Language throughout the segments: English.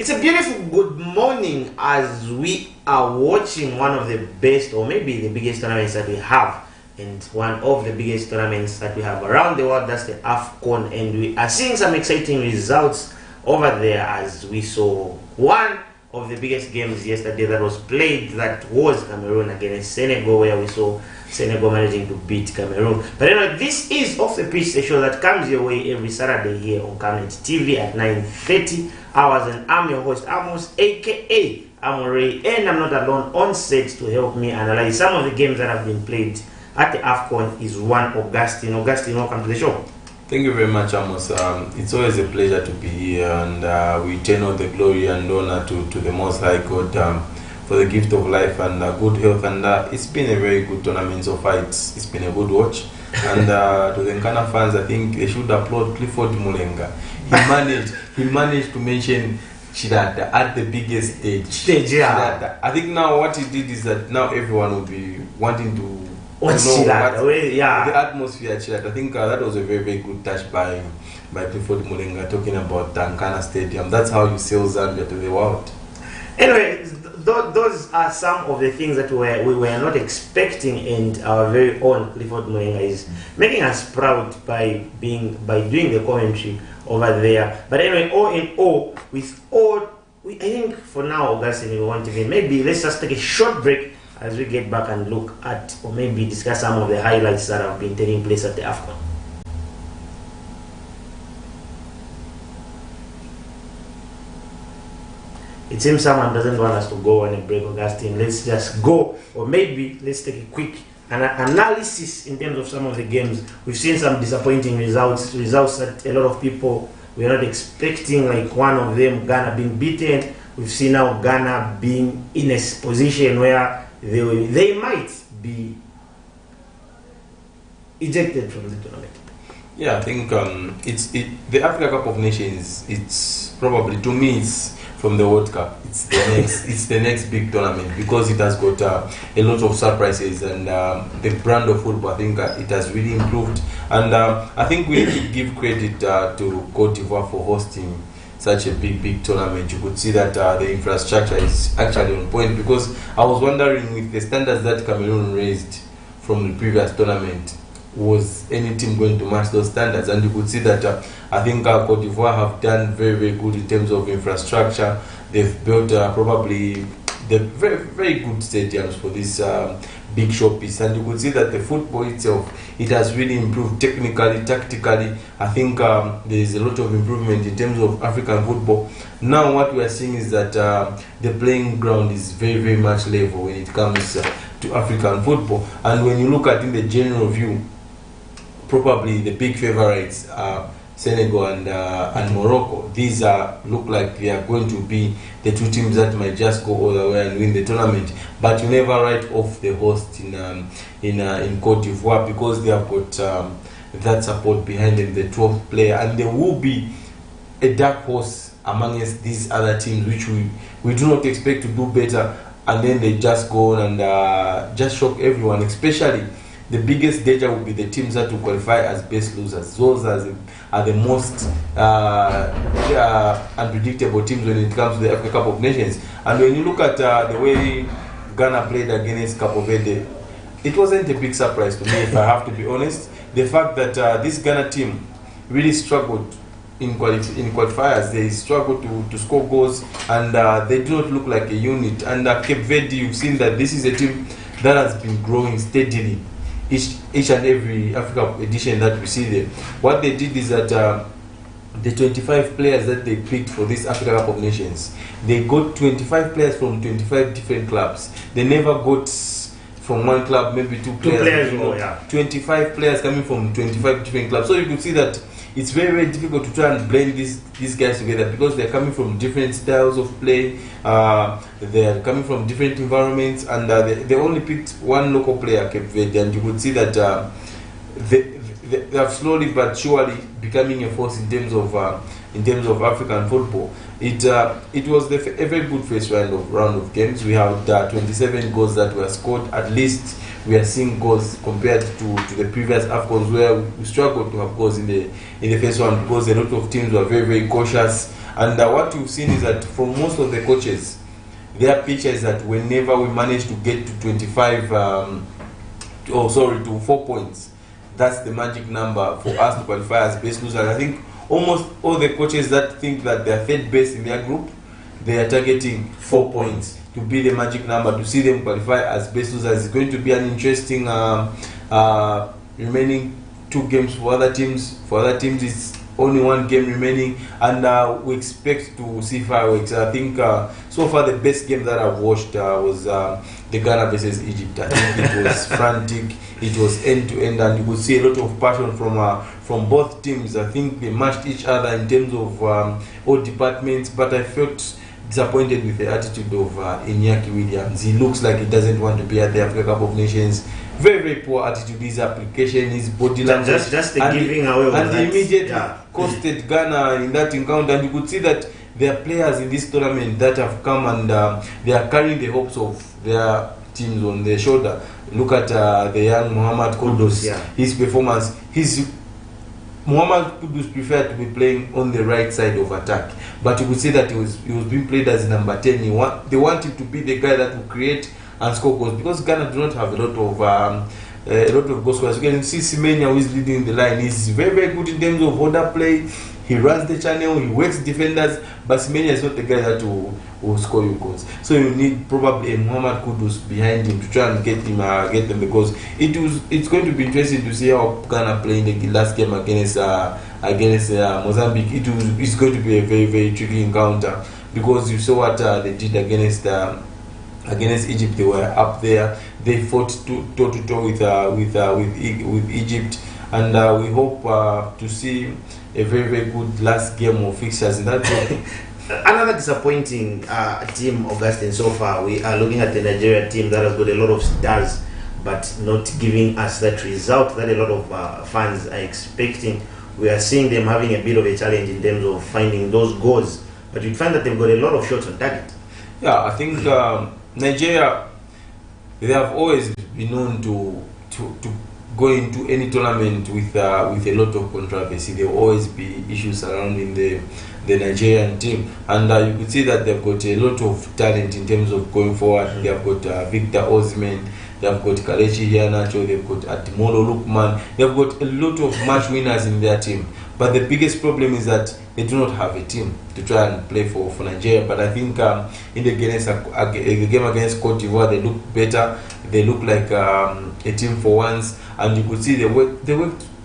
It's a beautiful good morning as we are watching one of the best, or maybe the biggest tournaments that we have, and one of the biggest tournaments that we have around the world. That's the AFCON, and we are seeing some exciting results over there as we saw one of the biggest games yesterday that was played, that was Cameroon against Senegal, where we saw Senegal managing to beat Cameroon. But anyway, this is Off the Pitch, the show that comes your way every Saturday here on Camnet TV at 9:30 hours, and I'm your host Amos, aka Amore, and I'm not alone on set to help me analyze some of the games that have been played at the AFCON is one Augustine. Augustine, welcome to the show. Thank you very much, Amos. It's always a pleasure to be here, and we turn all the glory and honor to the Most High God for the gift of life and good health. And it's been a very good tournament so far. It's been a good watch. And to the Nkana fans, I think they should applaud Clifford Mulenga. He managed to mention Chirata at the biggest stage. Yeah. I think now what he did is that now everyone will be wanting to know the atmosphere at Chirata. I think that was a very, very good touch by Clifford Mulenga, talking about Nkana Stadium. That's how you sell Zambia to the world. Anyway, those are some of the things that we were not expecting, and our very own Clifford Mulenga is making us proud by doing the commentary over there. But anyway, all in all, I think for now, Augustine, we want to be, maybe let's just take a short break as we get back and look at, or maybe discuss some of the highlights that have been taking place at the AFCON. It seems someone doesn't want us to go on a break, Augustine. Let's just go, or maybe let's take a quick analysis in terms of some of the games. We've seen some disappointing results that a lot of people were not expecting, like one of them, Ghana being beaten. We've seen now Ghana being in a position where they might be ejected from the tournament. Yeah, I think the Africa Cup of Nations, it's probably, to me, it's from the World Cup. It's the next big tournament because it has got a lot of surprises, and the brand of football, I think it has really improved. And I think we need to give credit to Cote d'Ivoire for hosting such a big tournament. You could see that the infrastructure is actually on point, because I was wondering, with the standards that Cameroon raised from the previous tournament, was any team going to match those standards? And you could see that I think Cote d'Ivoire have done very, very good in terms of infrastructure. They've built probably the very, very good stadiums for this big showpiece, and you could see that the football itself, it has really improved technically, tactically. I think there is a lot of improvement in terms of African football. Now what we are seeing is that the playing ground is very, very much level when it comes to African football. And when you look at in the general view, probably the big favorites are Senegal and Morocco. These look like they are going to be the two teams that might just go all the way and win the tournament. But you never write off the host in Cote d'Ivoire, because they have got that support behind them, the 12th player, and there will be a dark horse amongst these other teams, which we do not expect to do better, and then they just go on and just shock everyone. Especially the biggest danger will be the teams that will qualify as best losers. Those are the most unpredictable teams when it comes to the Africa Cup of Nations. And when you look at the way Ghana played against Cape Verde, it wasn't a big surprise to me, if I have to be honest. The fact that this Ghana team really struggled in qualifiers, they struggled to score goals, and they do not look like a unit. And Cape Verde, you've seen that this is a team that has been growing steadily each and every Africa edition that we see there. What they did is that the 25 players that they picked for this Africa Cup of Nations, they got 25 players from 25 different clubs. They never got from one club, maybe two players, 25 players coming from 25 different clubs. So you could see that it's very, very difficult to try and blend these guys together because they're coming from different styles of play. They're coming from different environments, and they only picked one local player, Cape Verde, and you could see that they have slowly but surely becoming a force in terms of African football. It was a very good first round of games. We have 27 goals that were scored. At least we are seeing goals compared to the previous AFCONs where we struggled to have goals in the first round because a lot of teams were very, very cautious. And what we've seen is that from most of the coaches, their picture is that whenever we manage to get to 4 points, that's the magic number for us to qualify as best losers. I think almost all the coaches that think that they are third best in their group, they are targeting 4 points to be the magic number to see them qualify as best losers. It's going to be an interesting remaining 2 games for other teams. For other teams, it's only 1 game remaining, and we expect to see fireworks. I think so far the best game that I've watched was the Ghana versus Egypt. I think it was frantic, it was end to end, and you could see a lot of passion from both teams. I think they matched each other in terms of all departments, but I felt disappointed with the attitude of Iñaki Williams. He looks like he doesn't want to be at the Africa Cup of Nations. Very, very poor attitude, his application, his body language. Just the giving away. And he immediately costed Ghana in that encounter. And you could see that there are players in this tournament that have come and they are carrying the hopes of their teams on their shoulder. Look at the young Muhammad Kudus, his performance. Muhammad Kudus preferred to be playing on the right side of attack, but you could see that he was being played as number 10. They want him to be the guy that will create and score goals because Ghana do not have a lot of goal scorers. You can see Semenya, who is leading the line. He's very, very good in terms of order play. He runs the channel, he works defenders, but Semenya is not the guy that will score you goals. So you need probably a Muhammad Kudus behind him to try and get them the goals. It's going to be interesting to see how Ghana play in the last game against Mozambique. It's going to be a very, very tricky encounter because you saw what they did against Egypt. They were up there. They fought toe to toe with Egypt, and we hope to see a very, very good last game of fixtures in that game. Another disappointing team, Augustine, so far. We are looking at the Nigeria team that has got a lot of stars, but not giving us that result that a lot of fans are expecting. We are seeing them having a bit of a challenge in terms of finding those goals, but you find that they've got a lot of shots on target. Yeah, I think Nigeria, they have always been known to go into any tournament with a lot of controversy. There will always be issues surrounding the Nigerian team, and you could see that they've got a lot of talent in terms of going forward. They have got Victor Osimhen, they have got Kalechi Iheanacho, they've got Ademola Lookman. They've got a lot of match winners in their team, but the biggest problem is that they do not have a team to try and play for Nigeria. But I think in the game against Cote d'Ivoire, they look better. They look like a team for once, and you could see they worked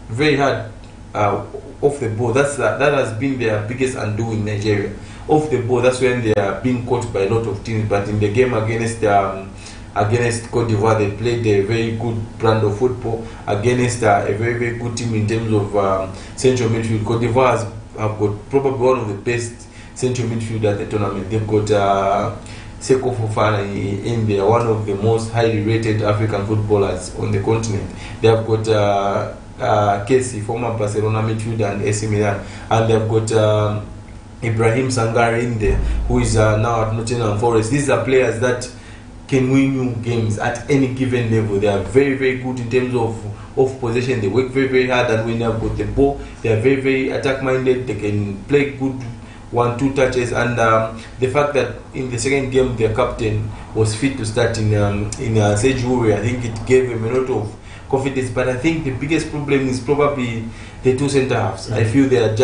very hard off the ball. That has been their biggest undoing, Nigeria. Off the ball, that's when they are being caught by a lot of teams. But in the game against Cote d'Ivoire, they played a very good brand of football against a very, very good team in terms of central midfield. Cote d'Ivoire have got probably one of the best central midfield at the tournament. They've got Seko Fofana in there, one of the most highly rated African footballers on the continent. They have got Kessie, former Barcelona midfielder and AC Milan, and they've got Ibrahim Sangare in there, who is now at Nottingham Forest. These are players that can win you games at any given level. They are very, very good in terms of possession. They work very, very hard, and when they have got the ball, they are very, very attack-minded. They can play good 1-2 touches, and the fact that in the second game their captain was fit to start in Serge Aurier, I think it gave him a lot of confidence. But I think the biggest problem is probably the 2 centre halves. I feel they are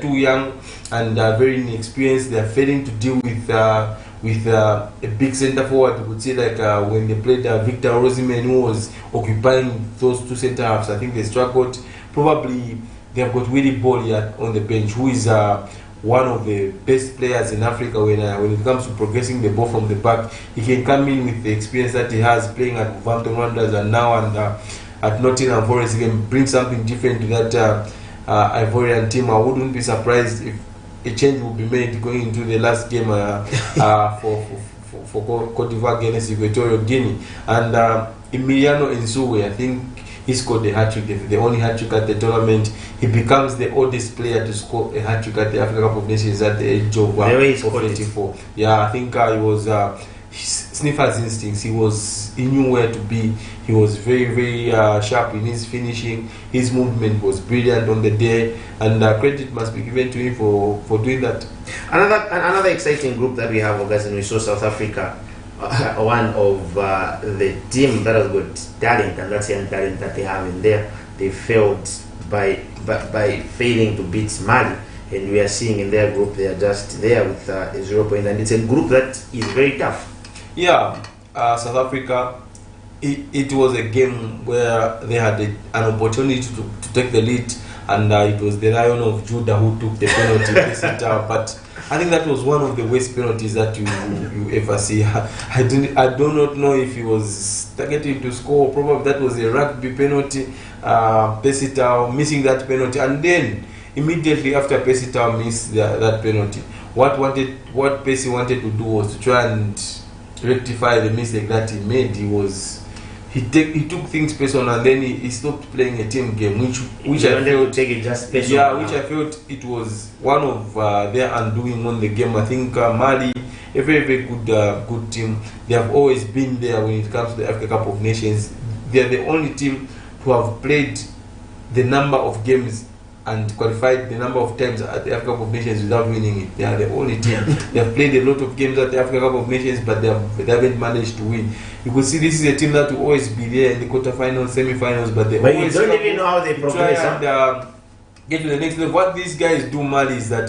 too young and very inexperienced. They are failing to deal with a big centre forward. You could see like when they played Victor Osimhen, who was occupying those 2 centre halves. I think they struggled. Probably they have got Willy Ball on the bench, who is one of the best players in Africa when it comes to progressing the ball from the back. He can come in with the experience that he has playing at Wolverhampton Wanderers and now at Nottingham Forest. He can bring something different to that Ivorian team. I wouldn't be surprised if a change will be made going into the last game for Cote d'Ivoire against Equatorial Guinea. And Emiliano Nsue, I think he scored the hat-trick, the only hat-trick at the tournament. He becomes the oldest player to score a hat-trick at the Africa Cup of Nations at the age of 24. Yeah, I think he was sniffer's instincts. He knew where to be. He was very, very sharp in his finishing. His movement was brilliant on the day, and credit must be given to him for doing that. Another exciting group that we have, Augustine, we saw South Africa, one of the team that has got talent, and that's young talent that they have in there. They failed by failing to beat Mali, and we are seeing in their group they are just there with a 0 point, and it's a group that is very tough. Yeah, South Africa. It was a game where they had an opportunity to take the lead, and it was the Lion of Judah who took the penalty. But I think that was one of the worst penalties that you ever see. I do not know if he was targeting to score. Probably that was a rugby penalty. Pesitao missing that penalty, and then immediately after Pesitao missed that penalty, what Pesi wanted to do was to try and rectify the mistake that he made. He took things personal, and then he stopped playing a team game, which I felt take it just personal. Yeah, which I felt it was one of their undoing on the game. I think Mali, a very, very good team. They have always been there when it comes to the Africa Cup of Nations. They are the only team who have played the number of games and qualified the number of times at the Africa Cup of Nations without winning it. They are the only team. They have played a lot of games at the Africa Cup of Nations, but they haven't managed to win. You could see this is a team that will always be there in the quarterfinals, semi-finals, but they always you don't even know how they progress. And get to the next level. What these guys do, Mali, is that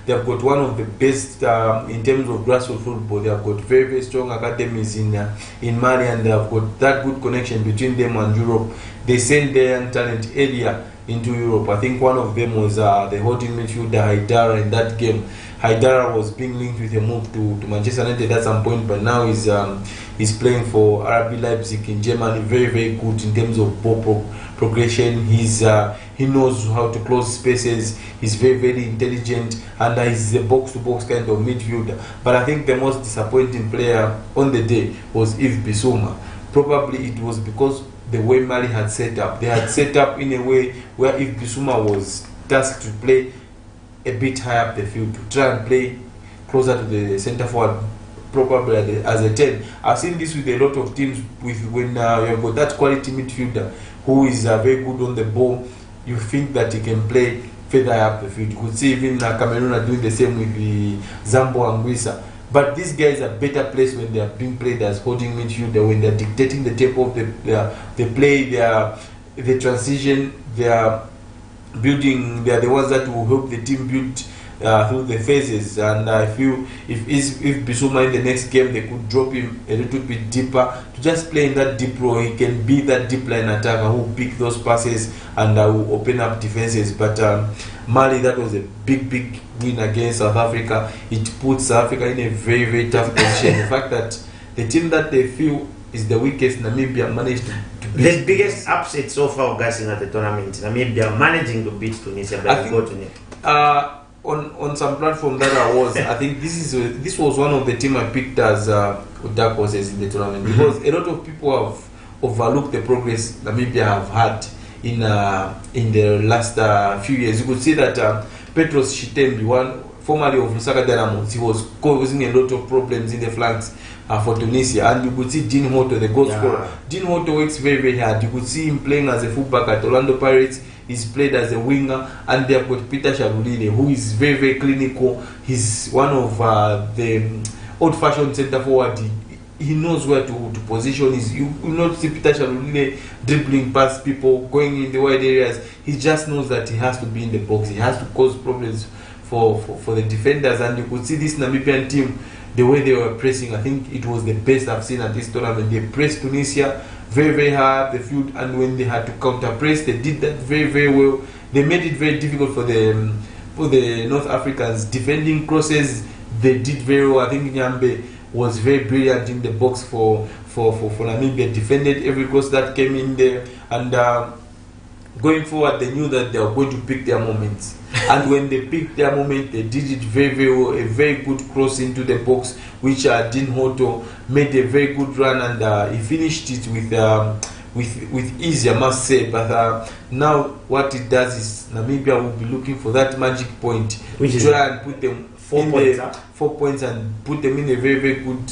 they have got one of the best in terms of grassroots football. They have got very, very strong academies in Mali, and they have got that good connection between them and Europe. They send their young talent earlier into Europe. I think one of them was the holding midfielder Haidara in that game. Haidara was being linked with a move to Manchester United at some point, but now he's playing for RB Leipzig in Germany. Very, very good in terms of ball progression. He knows how to close spaces. He's very, very intelligent, and he's a box-to-box kind of midfielder. But I think the most disappointing player on the day was Yves Bissouma. Probably it was because the way Mali had set up. They had set up in a way where if Bissouma was tasked to play a bit higher up the field, to try and play closer to the centre forward, probably as a 10. I've seen this with a lot of teams when you have got that quality midfielder who is very good on the ball. You think that he can play further up the field. You could see even Cameroon are doing the same with the Zambo and Anguissa. But these guys are better placed when they are being played as holding midfielder, when they are dictating the tempo of the play, the transition, they are building. They are the ones that will help the team build through the phases. And I feel if Bissouma in the next game, they could drop him a little bit deeper to just play in that deep role. He can be that deep line attacker who will pick those passes and will open up defenses. But Mali, that was a big win against South Africa. It puts South Africa in a very, very tough position. The fact that the team that they feel is the weakest, Namibia, managed to beat the biggest upset so far, guys, at the tournament. Namibia managing to beat Tunisia, but on some platform that I was, I think this was one of the team I picked as dark horses in the tournament, because a lot of people have overlooked the progress Namibia have had in the last few years. You could see that Petros Shitembi, one formerly of Lusaka Dynamos, he was causing a lot of problems in the flanks for Tunisia. And you could see Dean Hoto, the goal scorer. Dean Hoto works very, very hard. You could see him playing as a fullback at Orlando Pirates. He's played as a winger, and they have got Peter Sharulile, who is very, very clinical. He's one of the old-fashioned centre forward. He knows where to position. You will not see Peter Sharulile dribbling past people, going in the wide areas. He just knows that he has to be in the box. He has to cause problems for the defenders. And you could see this Namibian team, the way they were pressing. I think it was the best I've seen at this tournament. They pressed Tunisia very, very high up the field, and when they had to counter press, they did that very, very well. They made it very difficult for the for the North Africans. Defending crosses, they did very well. I think Nyambe was very brilliant in the box for Namibia. Defended every cross that came in there, and going forward, they knew that they were going to pick their moments. And when they picked their moment, they did it very, very well. A very good cross into the box, which Dean Hoto made a very good run, and he finished it with ease, I must say. But now what it does is Namibia will be looking for that magic point, which is try and put them 4 points and put them in a very, very good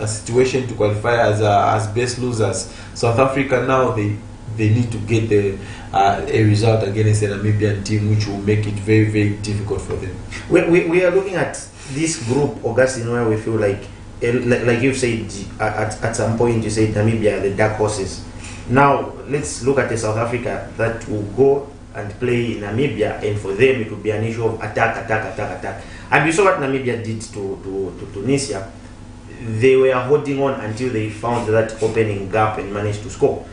situation to qualify as best losers. South Africa now they need to get a result against a Namibian team, which will make it very, very difficult for them. We are looking at this group, Augustine, where we feel like you've said at some point, you said Namibia are the dark horses. Now let's look at the South Africa that will go and play in Namibia, and for them it will be an issue of attack. And we saw what Namibia did to Tunisia. They were holding on until they found that opening gap and managed to score.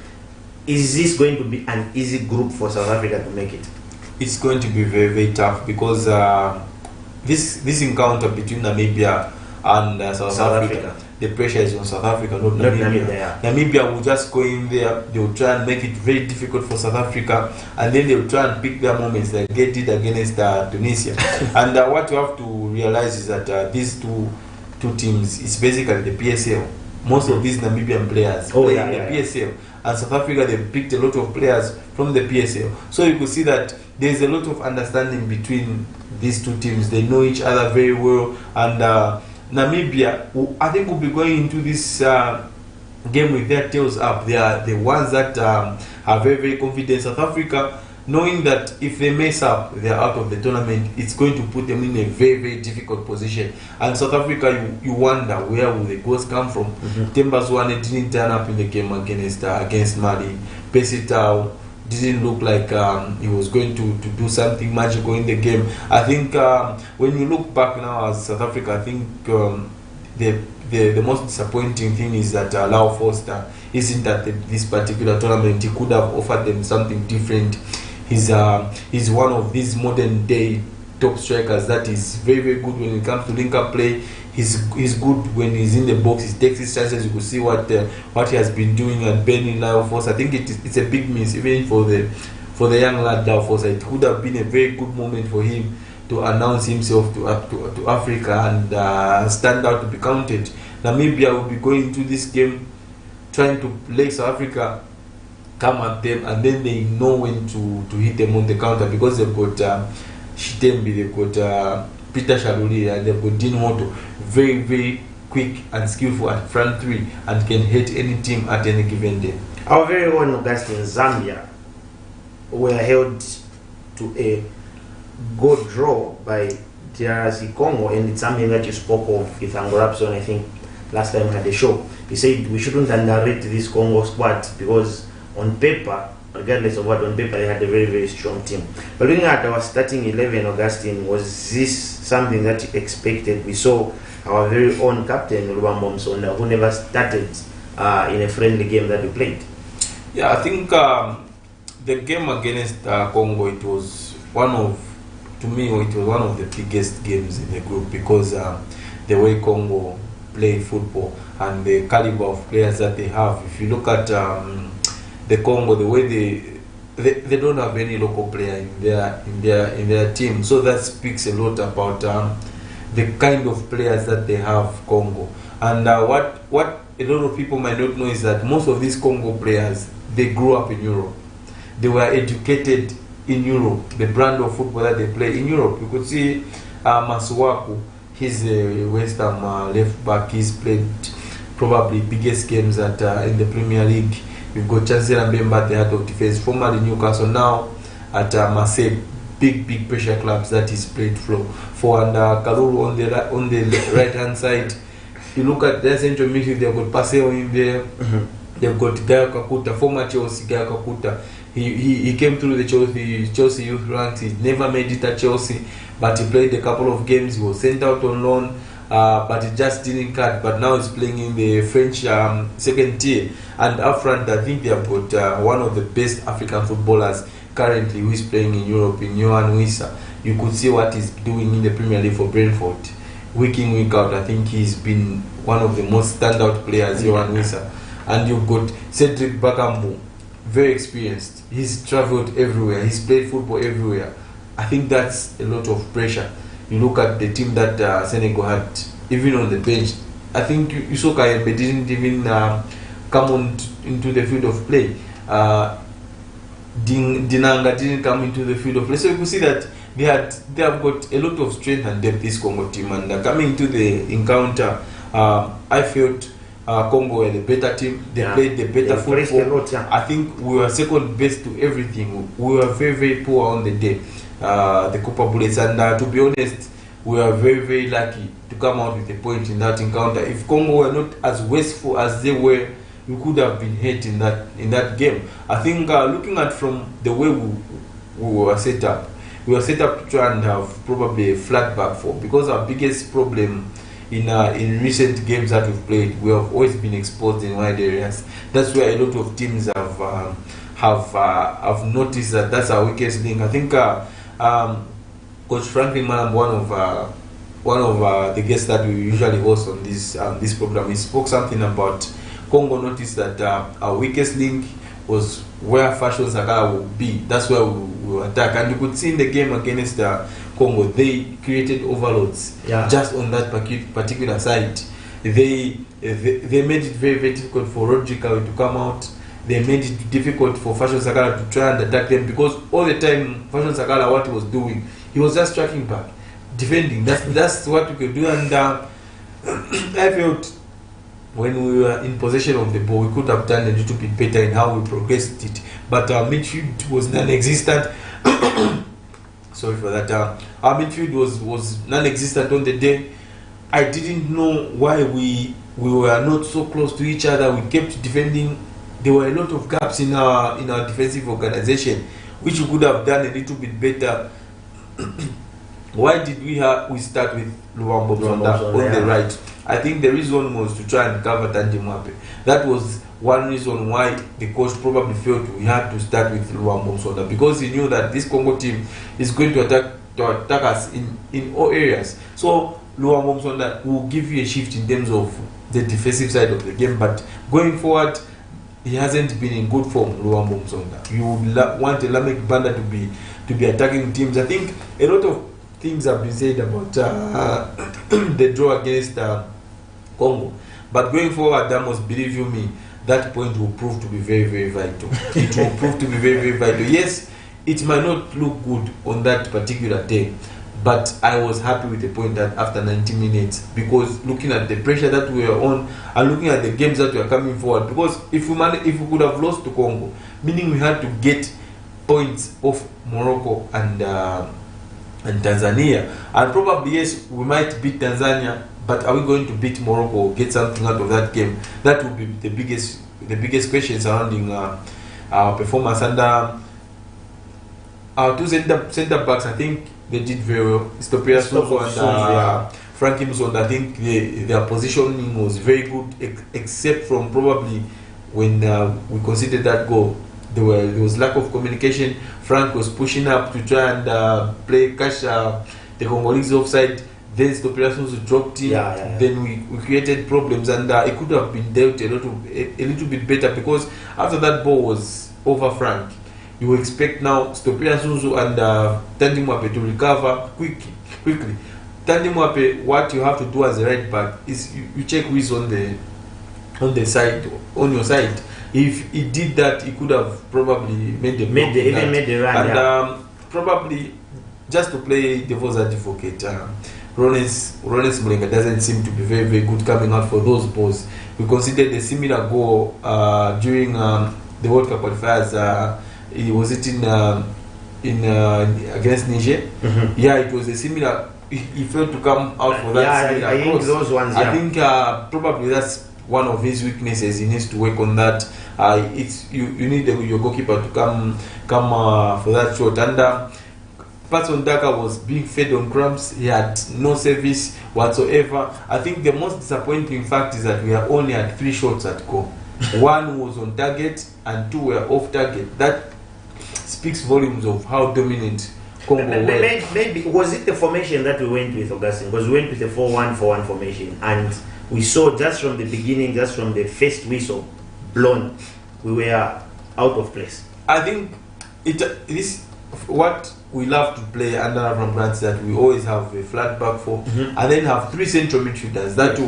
Is this going to be an easy group for South Africa to make it? It's going to be very, very tough, because this encounter between Namibia and South Africa, the pressure is on South Africa, not Namibia. Yeah. Namibia will just go in there, they will try and make it very difficult for South Africa, and then they will try and pick their moments like they did against Tunisia. And what you have to realize is that these two teams, it's basically the PSL. Most of these Namibian players play in the PSL. And South Africa, they picked a lot of players from the PSL. So you could see that there's a lot of understanding between these two teams. They know each other very well. And Namibia, I think, will be going into this game with their tails up. They are the ones that are very, very confident. South Africa, knowing that if they mess up, they're out of the tournament, it's going to put them in a very, very difficult position. And South Africa, you wonder where will the goals come from. Temba Zwane didn't turn up in the game against Mali. Pesitao didn't look like he was going to do something magical in the game. I think when you look back now as South Africa, I think the most disappointing thing is that Lau Foster isn't at this particular tournament. He could have offered them something different. He's one of these modern day top strikers that is very, very good when it comes to link up play. He's good when he's in the box. He takes his chances. You could see what he has been doing at Benin Lau Foster. I think it's a big miss even for the young lad Lau Foster. It could have been a very good moment for him to announce himself to Africa and stand out to be counted. Namibia will be going into this game trying to play South Africa, come at them, and then they know when to hit them on the counter, because they've got Shitembi, they've got Peter Shaluli, and they've got Dean Hoto, very, very quick and skillful at front three, and can hit any team at any given day. Our very own Augustine, Zambia were held to a goal draw by DRC Congo, and it's something that you spoke of with Angorapson, I think, last time we had a show. He said we shouldn't underrate this Congo squad, because on paper, regardless of what, on paper they had a very, very strong team. But looking at our starting 11, Augustine, was this something that you expected? We saw our very own captain, Lubambo Msonda, who never started in a friendly game that we played. Yeah, I think the game against Congo, it was one of the biggest games in the group, because the way Congo play football and the caliber of players that they have. If you look at the Congo, the way they don't have any local player in their team, so that speaks a lot about the kind of players that they have, Congo. And what a lot of people might not know is that most of these Congo players, they grew up in Europe. They were educated in Europe. The brand of football that they play in Europe. You could see Masuaku. He's a West Ham left back. He's played probably biggest games at in the Premier League. We've got Chancellor Mbemba at the heart of defense, formerly Newcastle, now at Marseille, big pressure clubs that he's played for. And Kalulu on the right hand side. You look at their central midfield, they've got Paseo in there. They've got Gaio Kakuta, former Chelsea Gaio Kakuta. He came through the Chelsea youth ranks. He never made it at Chelsea, but he played a couple of games. He was sent out on loan, but he just didn't cut. But now he's playing in the French second tier. And up front, I think they have got one of the best African footballers currently who is playing in Europe, in Yohan Wissa. you could see what he's doing in the Premier League for Brentford. Week in, week out, I think he's been one of the most standout players, Johan Wissa. And you've got Cedric Bakambu, very experienced. He's travelled everywhere. He's played football everywhere. I think that's a lot of pressure. You look at the team that Senegal had, even on the bench. I think Yusoka Kayembe didn't even come into the field of play. Dinanga didn't come into the field of play. So you can see that they have got a lot of strength and depth, this Congo team. And coming into the encounter, I felt Congo were the better team. They played the better football. I think we were second best to everything. We were very, very poor on the day, the Copper Bullets. And to be honest, we were very, very lucky to come out with a point in that encounter. If Congo were not as wasteful as they were, we could have been hit in that game. I think looking at from the way we were set up, we were set up to try and have probably a flat back four, because our biggest problem in recent games that we've played, we have always been exposed in wide areas. That's where a lot of teams have noticed that that's our weakest link. I think Coach Franklin Malam, one of the guests that we usually host on this program, he spoke something about Congo noticed that our weakest link was where Fashion Sakala would be. That's where we will attack. And you could see in the game against Congo, they created overloads just on that particular side. They made it very, very difficult for Rodrigo to come out. They made it difficult for Fashion Sakala to try and attack them, because all the time Fashion Sakala, what he was doing, he was just tracking back, defending. That's what we could do. And I felt when we were in possession of the ball, we could have done a little bit better in how we progressed it. But our midfield was non-existent. Sorry for that. Our midfield was non-existent on the day. I didn't know why we were not so close to each other. We kept defending. There were a lot of gaps in our defensive organization, which we could have done a little bit better. Why did we start with Luambo on the right? I think the reason was to try and cover Tandimwape. That was one reason why the coach probably felt we had to start with Luambo Soda, because he knew that this Congo team is going to attack us in all areas. So Luambo Soda will give you a shift in terms of the defensive side of the game, but going forward, he hasn't been in good form. Luambo Soda. You would want a Lamek Banda to be attacking teams. I think a lot of things have been said about the draw against Congo, but going forward, I must believe you me, that point will prove to be very, very vital. It will prove to be very, very vital. Yes, it might not look good on that particular day, but I was happy with the point that after 90 minutes, because looking at the pressure that we were on and looking at the games that were coming forward, because if we could have lost to Congo, meaning we had to get points off Morocco and Tanzania, and probably yes, we might beat Tanzania, but are we going to beat Morocco or get something out of that game? That would be the biggest question surrounding our performance. And our two center backs, I think they did very well. Stopia Soso and Frankie Musonda, I think their positioning was very good, except from probably when we conceded that goal. There was lack of communication. Frank was pushing up to try and catch the Congolese offside. Then Stopia dropped in. Then we created problems, and it could have been dealt a little bit better, because after that ball was over Frank, you expect now Stopia and Tandimwape to recover quickly. Tandimwape, what you have to do as a right back is you check who is on your side. If he did that, he could have probably made the run. And probably, just to play devil's advocate, Rones Mulenga doesn't seem to be very, very good coming out for those balls. We considered a similar goal during the World Cup qualifiers. Was it in against Niger? Mm-hmm. Yeah, it was a similar. He failed to come out for that similar I think those ones. I think probably that's one of his weaknesses. He needs to work on that. You need your goalkeeper to come for that shot. And Patson Daka was being fed on crumbs. He had no service whatsoever. I think the most disappointing fact is that we only had 3 shots at goal. 1 was on target and 2 were off target. That speaks volumes of how dominant Congo well. Maybe was it the formation that we went with, Augustine? Because we went with a 4-1-4-1 formation, and we saw just from the beginning, just from the first whistle blown, we were out of place. I think this what we love to play under Avram Grant is that we always have a flat back four, and then have three central midfielders that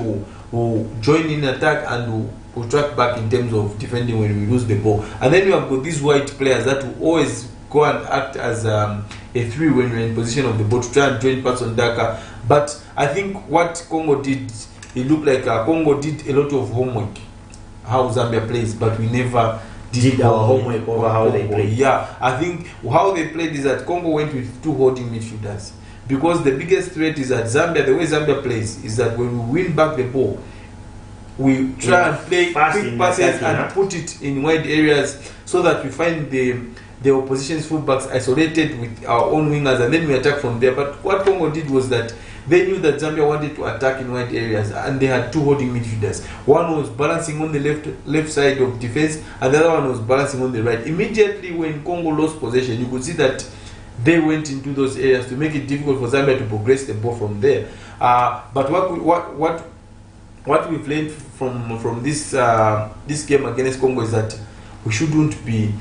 will join in attack and will track back in terms of defending when we lose the ball. And then we have got these white players that will always go and act as a three when we're in position of the ball to try and join Patson Daka. But I think what Congo did, it looked like Congo did a lot of homework how Zambia plays, but we never did our homework over how they play. Yeah, I think how they played is that Congo went with two holding midfielders, because the biggest threat is that Zambia, the way Zambia plays is that when we win back the ball, we try and play quick passes and put it in wide areas so that we find the opposition's fullbacks isolated with our own wingers, and then we attack from there. But what Congo did was that they knew that Zambia wanted to attack in wide areas, and they had two holding midfielders. One was balancing on the left side of defense, and the other one was balancing on the right. Immediately when Congo lost possession, you could see that they went into those areas to make it difficult for Zambia to progress the ball from there. But what we've learned from this game against Congo is that we shouldn't be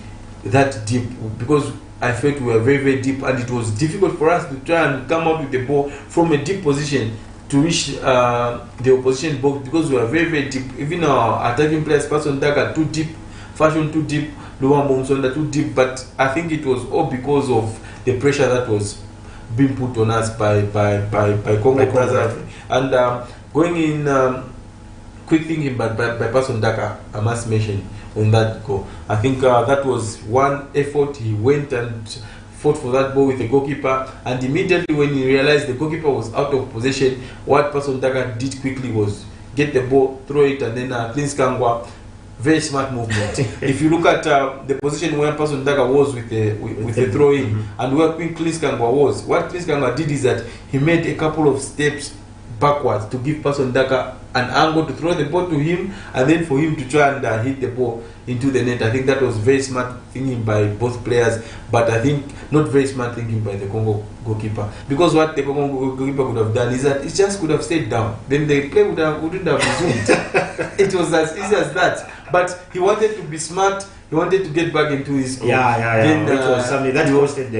that deep, because I felt we were very, very deep, and it was difficult for us to try and come out with the ball from a deep position to reach the opposition box, because we were very, very deep. Even our attacking players, Patson Daka, too deep, Fashion too deep, Luambo Msonda too deep. But I think it was all because of the pressure that was being put on us by Congo Brazzaville. And going in, quick thinking by Patson Daka, I must mention on that goal. I think that was one effort. He went and fought for that ball with the goalkeeper, and immediately when he realized the goalkeeper was out of possession, what Patson Daka did quickly was get the ball, throw it, and then cleans Kangwa. Very smart movement. If you look at the position where Patson Daka was with the throw in, and where Cleans Kangwa was, what Cleans Kangwa did is that he made a couple of steps backwards to give Patson Daka an angle to throw the ball to him, and then for him to try and hit the ball into the net. I think that was very smart thinking by both players, but I think not very smart thinking by the Congo goalkeeper, because what the Congo goalkeeper could have done is that it just could have stayed down, then the play wouldn't have resumed. It was as easy as that. But he wanted to be smart. He wanted to get back into his goal. Then, which was something that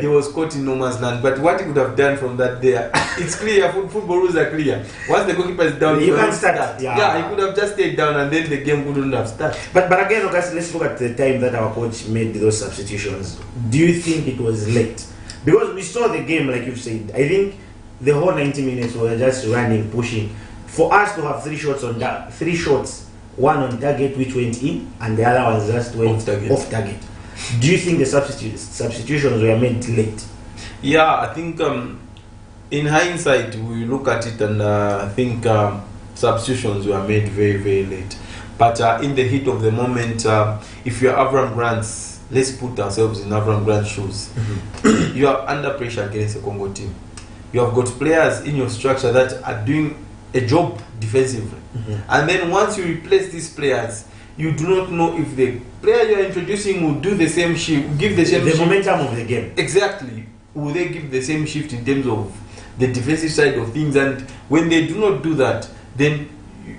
he was caught in no man's land. But what he could have done from that there, it's clear. Football rules are clear. Once the goalkeeper is down, you can't start. He could have just stayed down, and then the game wouldn't have started. But again, okay, let's look at the time that our coach made those substitutions. Do you think it was late? Because we saw the game, like you've said. I think the whole 90 minutes we were just running, pushing. For us to have three shots. One on target which went in, and the other one just went off target. Do you think the substitutions were made late? Yeah, I think in hindsight we look at it and I think substitutions were made very, very late. But in the heat of the moment, if you're Avram Grant's, let's put ourselves in Avram Grant's shoes. You are under pressure against the Congo team. You have got players in your structure that are doing a job defensively, and then once you replace these players, you do not know if the player you are introducing will do the same shift, give the same momentum of the game. Exactly, will they give the same shift in terms of the defensive side of things? And when they do not do that, then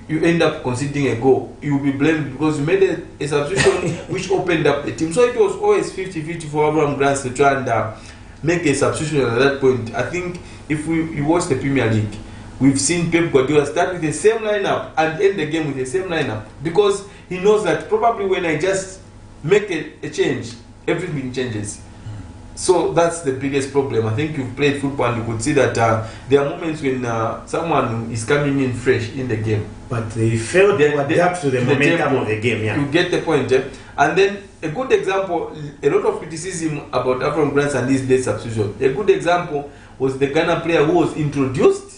you end up conceding a goal. You will be blamed because you made a substitution which opened up the team. So it was always 50-50 for Avram Grant to try and make a substitution at that point. I think if you watch the Premier League, we've seen Pep Guardiola start with the same lineup and end the game with the same lineup, because he knows that probably when I just make a change, everything changes. So that's the biggest problem. I think you've played football and you could see that there are moments when someone is coming in fresh in the game, but they failed to adapt to the momentum of the game. You get the point. And then a good example, a lot of criticism about Avram Grant and his late substitution. A good example was the Ghana player who was introduced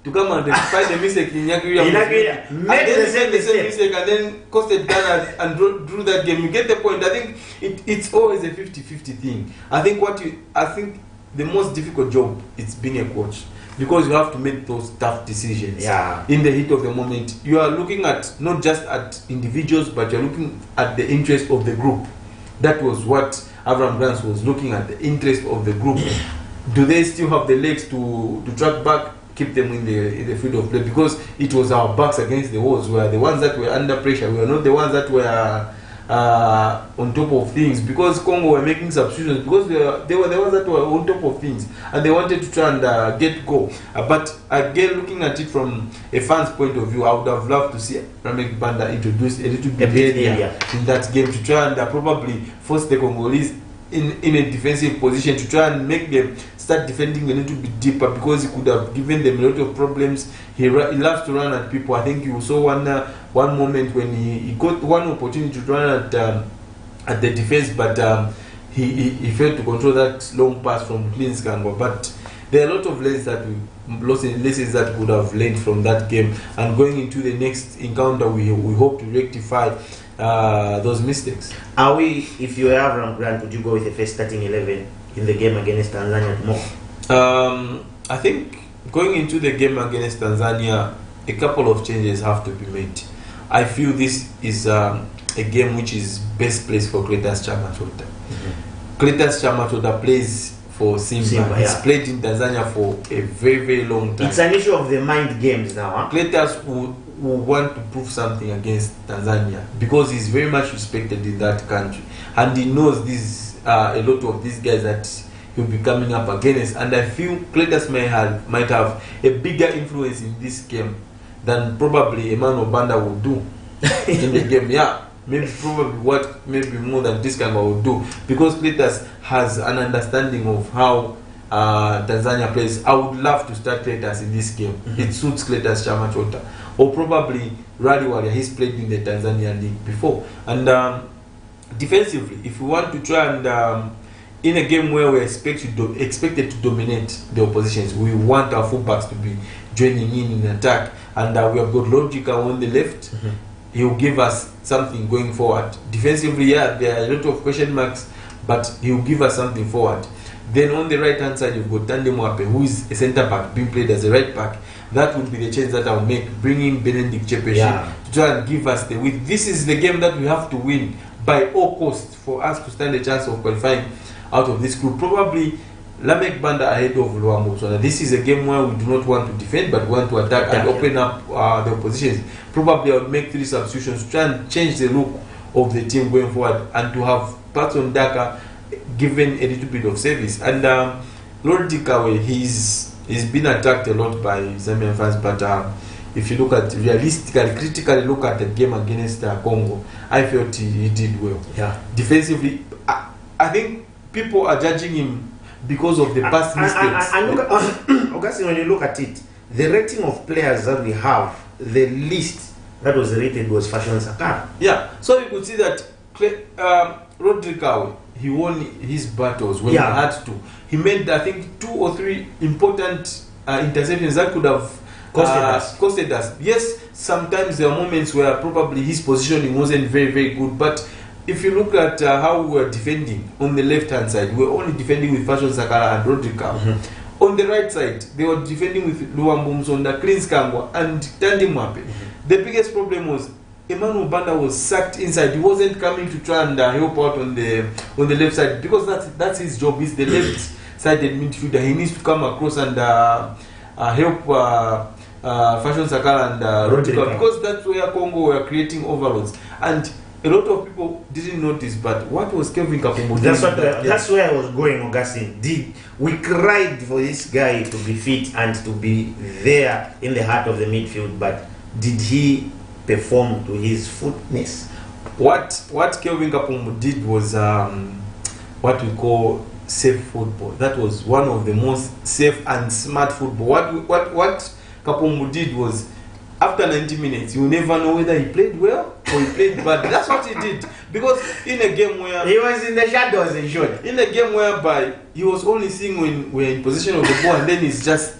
to come and rectify the mistake in Nyakiri, made the same mistake and then costed Ghana and drew that game. You get the point. I think it's always a 50-50 thing. I think the most difficult job is being a coach, because you have to make those tough decisions in the heat of the moment. You are looking at not just at individuals, but you're looking at the interest of the group. That was what Avram Grant was looking at, the interest of the group. do they still have the legs to track back, keep them in the field of play? Because it was our backs against the walls. We are the ones that were under pressure. We are not the ones that were on top of things, because Congo were making substitutions, because they were the ones that were on top of things, and they wanted to try and get goal. But again, looking at it from a fan's point of view, I would have loved to see Lamek Banda introduce a little bit earlier in that game to try and probably force the Congolese in a defensive position, to try and make them start defending a little bit deeper, because he could have given them a lot of problems. He loves to run at people. I think you saw one moment when he got one opportunity to run at the defense, but he failed to control that long pass from Klinskango. But there are a lot of lessons that we would have learned from that game, and going into the next encounter, we hope to rectify those mistakes. If you have Ram Grant, would you go with the first starting 11 in the game against Tanzania tomorrow? I think going into the game against Tanzania, a couple of changes have to be made. I feel this is a game which is best placed for Cletus Chamachota. Cletus Chamachota plays for Simba. He's played in Tanzania for a very, very long time. It's an issue of the mind games now. Huh? Cletus will want to prove something against Tanzania, because he's very much respected in that country, and he knows a lot of these guys that he'll be coming up against. And I feel Cletus might have a bigger influence in this game than probably Emmanuel Banda will do in the game. Maybe more than this guy will do, because Cletus has an understanding of how Tanzania plays. I would love to start Cletus in this game. It suits Cletus Chamachota, or probably Rally Warrior. He's played in the Tanzanian league before. And defensively, if we want to try and in a game where we're expected to dominate the oppositions, we want our fullbacks to be joining in attack, and we have got Logica on the left. He will give us something going forward. Defensively, there are a lot of question marks, but he will give us something forward. Then on the right hand side, you've got Tande Mwape, who is a centre back being played as a right back. That would be the change that I'll make, bringing Benedict Chepeshi to try and give us the width. This is the game that we have to win by all costs for us to stand a chance of qualifying out of this group. Probably Lamek Banda ahead of Luambo. So this is a game where we do not want to defend, but want to attack and open up the oppositions. Probably I would make 3 substitutions to try and change the look of the team going forward, and to have Patson Daka given a little bit of service. And Lord Dikawe, he's been attacked a lot by Zambian fans, but if you look at critically look at the game against Congo, I felt he did well. Defensively, I think people are judging him because of the past mistakes. And look at, Augustine, when you look at it, the rating of players that we have, the least that was rated was Fashion Sakara. So you could see that Rodriguez, he won his battles when he had to. He made, I think, 2 or 3 important interceptions that could have costed us. Yes, sometimes there are moments where probably his positioning wasn't very, very good, but if you look at how we were defending on the left-hand side, we were only defending with Fashion Sakara and Rodriguez. On the right side, they were defending with Luambo Msonda, Klinskango, and Tande Mwape. The biggest problem was Emmanuel Banda was sacked inside. He wasn't coming to try and help out on the left side, because that's his job. He's the left-sided midfielder. He needs to come across and help Fashion Sakara and Rodriguez, because that's where Congo were creating overloads. And a lot of people didn't notice, but what was Kelvin Kapombo doing? That's where I was going, Augustine. We cried for this guy to be fit and to be there in the heart of the midfield, but did he perform to his fitness? What Kelvin Kapombo did was what we call safe football. That was one of the most safe and smart football. What Kapombo did was, after 90 minutes, you never know whether he played well or he played bad. That's what he did. Because in a game where he was in the shadows and short. In a game whereby he was only seeing when we're in possession of the ball, and then he's just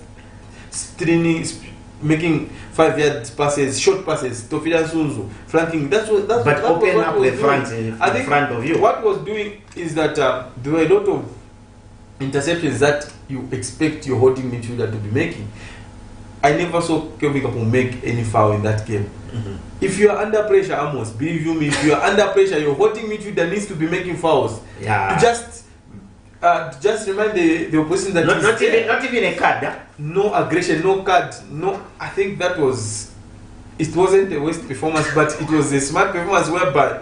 making 5-yard passes, short passes, Tofida Sunzu, flanking. But open up the front in front of you. What was doing is that there were a lot of interceptions that you expect your holding midfielder to be making. I never saw Kelvin Kapombo make any foul in that game. If you are under pressure, Amos, believe you me, if you are under pressure, your holding midfielder needs to be making fouls. To just just remind the opposition that not even a card. Huh? No aggression, no card, no. I think that was. It wasn't a waste performance, but it was a smart performance whereby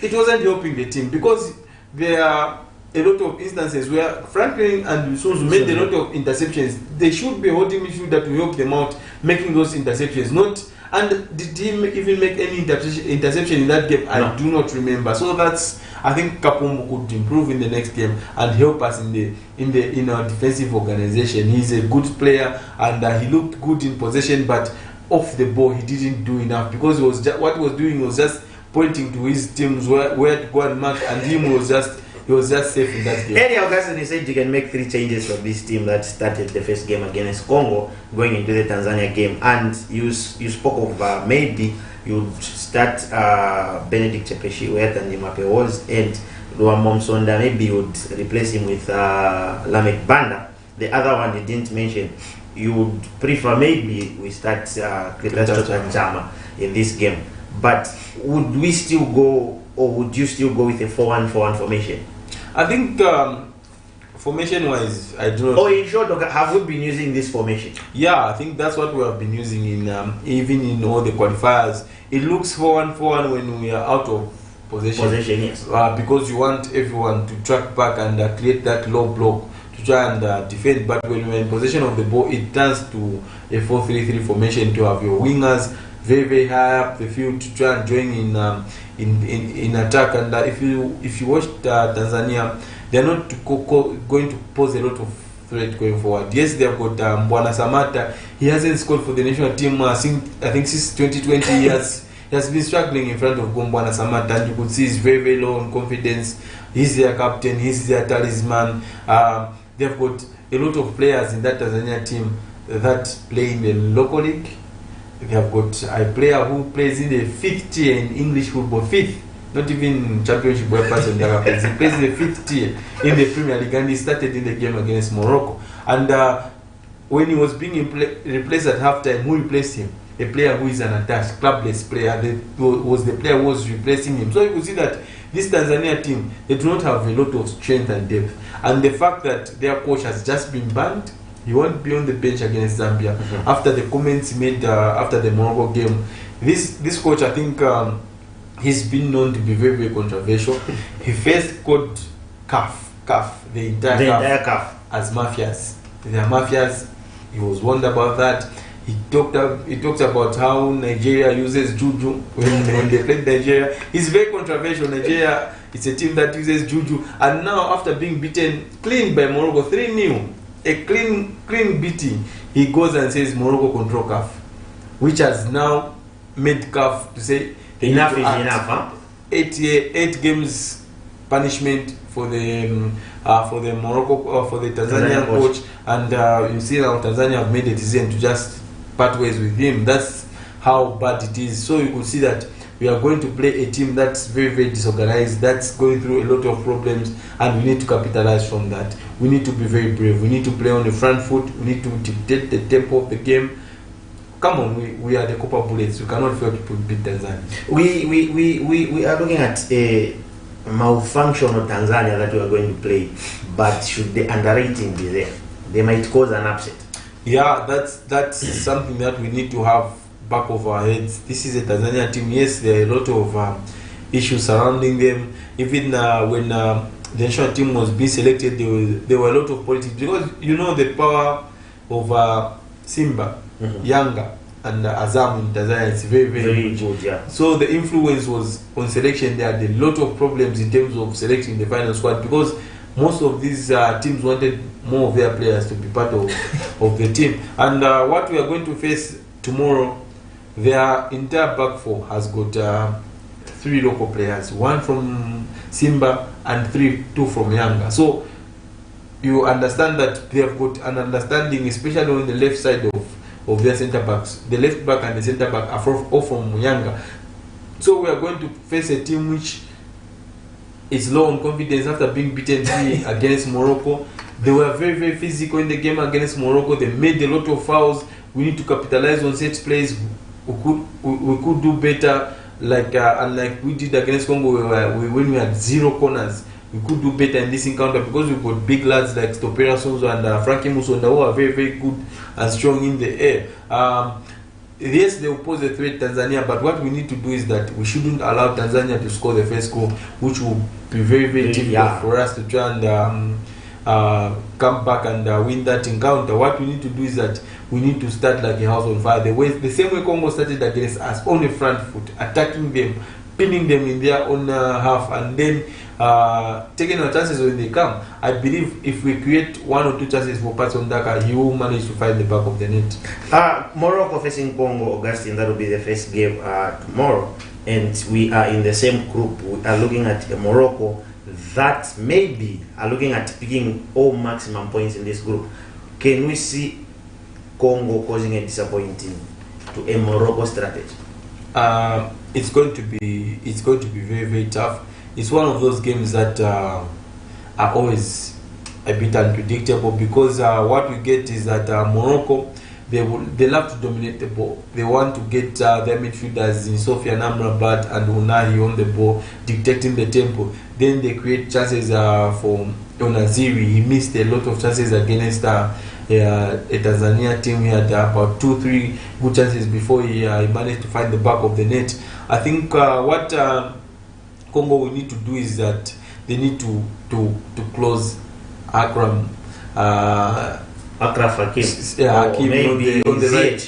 it wasn't helping the team because there are a lot of instances where Franklin and Lusunzu made a lot of interceptions. They should be holding midfielder to help them out, making those interceptions. Not and did he even make any interception in that game? No. I do not remember. So that's I think Kapumbu could improve in the next game and help us in our defensive organization. He's a good player and he looked good in possession, but off the ball he didn't do enough because he was what he was doing was just pointing to his teams where to go and mark, and he was just safe in that game. Earlier Augustine, he said you can make 3 changes for this team that started the first game against Congo going into the Tanzania game, and you spoke of maybe you'd start Benedict Chepeshi where Tandimape was, and Luamom Sonda maybe you'd replace him with Lamek Banda. The other one you didn't mention, you would prefer maybe we start Cletus Chama in this game. But would we still go, or would you still go with a 4-1-4-1 formation? I think formation-wise, I do not. Oh, in short, have we been using this formation? Yeah, I think that's what we have been using in even in all the qualifiers. It looks 4-1-4-1 when we are out of possession. Possession, yes. Because you want everyone to track back and create that low block to try and defend. But when we're in possession of the ball, it turns to a 4-3-3 formation to have your wingers very, very high up the field to try and join in attack. And if you watch Tanzania, they're not going to pose a lot of threat going forward. Yes, they've got Mbwana Samata. He hasn't scored for the national team. I think since 2020 he has been struggling in front of Mbwana Samata, and you could see he's very, very low on confidence. He's their captain. He's their talisman. They've got a lot of players in that Tanzania team that play in the local league. They have got a player who plays in the 5th tier in English football, 5th, not even championship where person plays. He plays in the 5th tier in the Premier League, and he started in the game against Morocco. And when he was being replaced at halftime, who replaced him? A player who is an attached, clubless player. Was the player who was replacing him. So you could see that this Tanzania team, they do not have a lot of strength and depth. And the fact that their coach has just been banned, he won't be on the bench against Zambia. After the comments made after the Morocco game, this coach, I think he's been known to be very, very controversial. He first called CAF, the entire CAF as mafias. They are mafias. He was warned about that. He talked about how Nigeria uses juju when they played Nigeria. It's very controversial. Nigeria, it's a team that uses juju, and now after being beaten clean by Morocco 3-0. A clean beating, he goes and says Morocco control CAF, which has now made CAF to say enough is enough, huh? 8 games punishment for the Morocco for the Tanzanian coach, and you see now Tanzania have made a decision to just part ways with him. That's how bad it is. So you could see that we are going to play a team that's very, very disorganized, that's going through a lot of problems, and we need to capitalize from that. We need to be very brave. We need to play on the front foot. We need to dictate the tempo of the game. Come on, we are the Copper Bullets. We cannot fail to beat Tanzania. We are looking at a malfunction of Tanzania that we are going to play, but should the underrating be there? They might cause an upset. Yeah, that's something that we need to have back of our heads. This is a Tanzania team. Yes, there are a lot of issues surrounding them. Even when the national team was being selected, there were a lot of politics, because you know the power of Simba, Yanga, and Azam in Tanzania is very, very good. Yeah. So the influence was on selection. There are a lot of problems in terms of selecting the final squad, because most of these teams wanted more of their players to be part of the team. And what we are going to face tomorrow, their entire back four has got 3 local players, 1 from Simba and 2 from Yanga. So you understand that they have got an understanding, especially on the left side of their centre backs. The left back and the centre back are all from Yanga. So we are going to face a team which is low on confidence after being beaten 3 against Morocco. They were very, very physical in the game against Morocco. They made a lot of fouls. We need to capitalize on set plays. We could do better, like unlike we did against Congo, when we had 0 corners. we could do better in this encounter because we've got big lads like Stopera Sonzo and Frankie Musonda who are very, very good and strong in the air. Yes, they will pose a threat Tanzania, but what we need to do is that we shouldn't allow Tanzania to score the first goal, which will be very, very difficult for us to try and come back and win that encounter. What we need to do is that we need to start like a house on fire. The same way Congo started against us, on the front foot, attacking them, pinning them in their own half, and then taking our chances when they come. I believe if we create one or two chances for Patson Daka, he will manage to find the back of the net. Morocco facing Congo, Augustine, that will be the first game tomorrow. And we are in the same group. We are looking at Morocco that maybe are looking at picking all maximum points in this group. Can we see Congo causing a disappointing to a Morocco strategy? It's going to be very, very tough. It's one of those games that are always a bit unpredictable because what we get is that Morocco, they love to dominate the ball. They want to get their midfielders in Sofiane Amrabat and Unahi on the ball, dictating the tempo. Then they create chances for Onaziri. He missed a lot of chances against a Tanzania team. He had about 2-3 good chances before he managed to find the back of the net. I think what Congo will need to do is that they need to close Akram. Akraf Hakim, maybe on the right.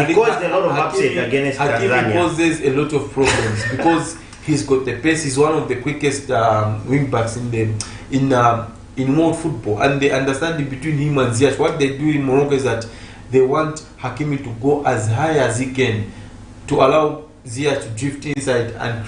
He caused a lot of upset against Tanzania. He causes a lot of problems because he's got the pace. He's one of the quickest wing backs in world football, and the understanding between him and Ziyech. What they do in Morocco is that they want Hakimi to go as high as he can to allow Ziyech to drift inside and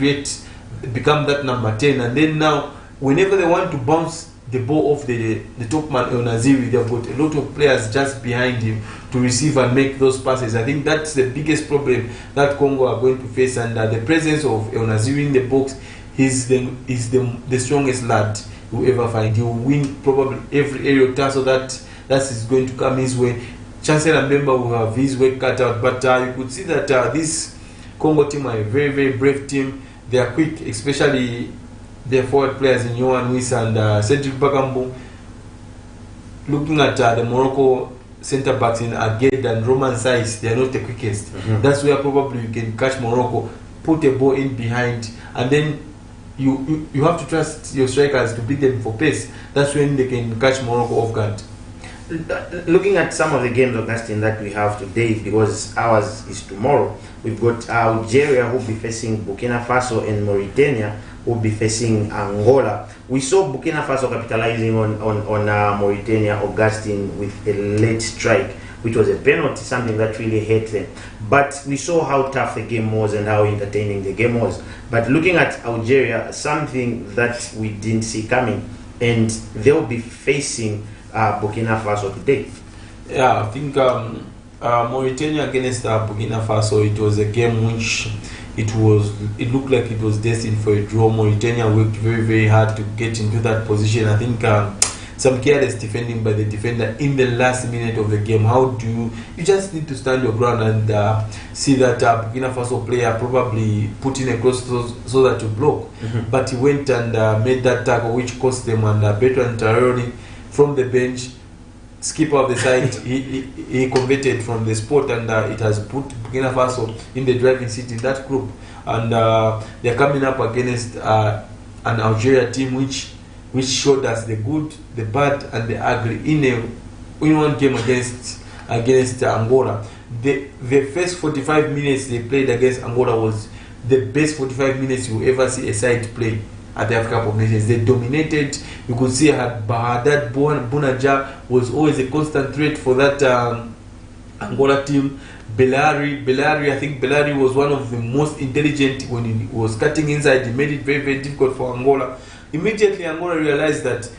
become that number 10. And then now, whenever they want to bounce the ball off the top man El Naziri, they've got a lot of players just behind him to receive and make those passes. I think that's the biggest problem that Congo are going to face, and the presence of El Naziri in the box, he's the strongest lad you ever find. He will win probably every aerial tussle that is going to come his way. Chancellor Mbemba will have his way cut out, but you could see that this Congo team are a very, very brave team. They are quick, especially their forward players in Yohan Wissa and Cedric Bakambu. Looking at the Morocco centre backs in Aged and Roman Saiz, they are not the quickest. That's where probably you can catch Morocco, put a ball in behind, and then you have to trust your strikers to beat them for pace. That's when they can catch Morocco off guard. Looking at some of the games, Augustine, that we have today, because ours is tomorrow, we've got Algeria who will be facing Burkina Faso and Mauritania who will be facing Angola. We saw Burkina Faso capitalizing on Mauritania, Augustine, with a late strike, which was a penalty, something that really hurt them. But we saw how tough the game was and how entertaining the game was. But looking at Algeria, something that we didn't see coming, and they'll be facing Burkina Faso today. Yeah, I think Mauritania against Burkina Faso, it was a game which it looked like it was destined for a draw. Mauritania worked very, very hard to get into that position. I think some careless defending by the defender in the last minute of the game. How do you just need to stand your ground and see that Burkina Faso player probably put in a cross so that you block. But he went and made that tackle which cost them, and Bertrand Traoré from the bench, skipper of the side, he converted from the spot, and it has put Burkina Faso in the driving seat in that group. And they're coming up against an Algeria team which showed us the good, the bad, and the ugly in one game against Angola. The first 45 minutes they played against Angola was the best 45 minutes you ever see a side play at the Africa Cup of Nations. They dominated. You could see Bahadat Bunaja was always a constant threat for that Angola team. Belari, I think Belari was one of the most intelligent when he was cutting inside. He made it very, very difficult for Angola. Immediately Angola realized that